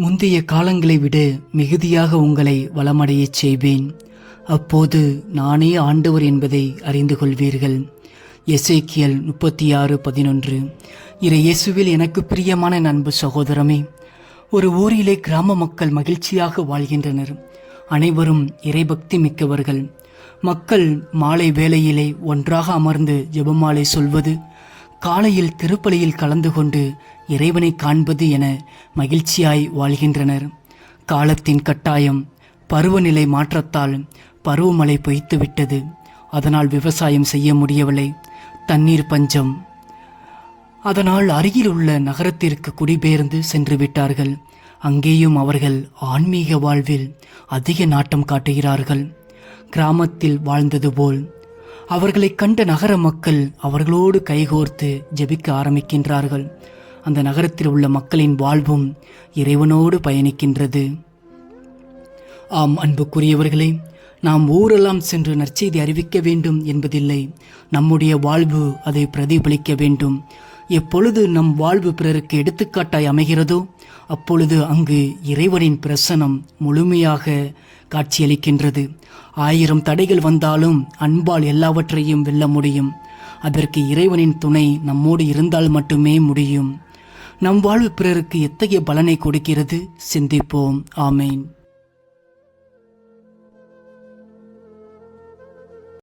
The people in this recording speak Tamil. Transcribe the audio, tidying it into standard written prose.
முந்தைய காலங்களை விட மிகுதியாக உங்களை வளமடையச் செய்வேன். அப்போது நானே ஆண்டவர் என்பதை அறிந்து கொள்வீர்கள். எசேக்கியேல் 36:11. இயேசுவில் எனக்கு பிரியமான அன்பு சகோதரமே, ஒரு ஊரிலே கிராம மக்கள் மகிழ்ச்சியாக வாழ்கின்றனர். அனைவரும் இறைபக்தி மிக்கவர்கள். மக்கள் மாலை வேளையிலே ஒன்றாக அமர்ந்து ஜெபமாலை சொல்வது, காலையில் திருப்பலியில் கலந்து கொண்டு இறைவனை காண்பது என மகிழ்ச்சியாய் வாழ்கின்றனர். காலத்தின் கட்டாயம், பருவநிலை மாற்றத்தால் பருவமழை பொய்த்துவிட்டது. அதனால் விவசாயம் செய்ய முடியவில்லை. தண்ணீர் பஞ்சம். அதனால் அருகில் உள்ள நகரத்திற்கு குடிபெயர்ந்து சென்று விட்டார்கள். அங்கேயும் அவர்கள் ஆன்மீக வாழ்வில் அதிக நாட்டம் காட்டுகிறார்கள். கிராமத்தில் வாழ்ந்தது போல் அவர்களை கண்ட நகர மக்கள் அவர்களோடு கைகோர்த்து ஜெபிக்க ஆரம்பிக்கின்றார்கள். அந்த நகரத்தில் உள்ள மக்களின் வாழ்வும் இறைவனோடு பயணிக்கின்றது. ஆம் அன்புக்குரியவர்களே, நாம் ஊரெல்லாம் சென்று நற்செய்தி அறிவிக்க வேண்டும் என்பதில்லை. நம்முடைய வாழ்வு அதை பிரதிபலிக்க வேண்டும். எப்பொழுது நம் வாழ்வு பிறருக்கு எடுத்துக்காட்டாய் அமைகிறதோ அப்பொழுது அங்கு இறைவனின் பிரசனம் முழுமையாக காட்சியளிக்கின்றது. 1000 தடைகள் வந்தாலும் அன்பால் எல்லாவற்றையும் வெல்ல முடியும். அதற்கு இறைவனின் துணை நம்மோடு இருந்தால் மட்டுமே முடியும். நம் வாழ்வு பிறருக்கு எத்தகைய பலனை கொடுக்கிறது? சிந்திப்போம். ஆமேன்.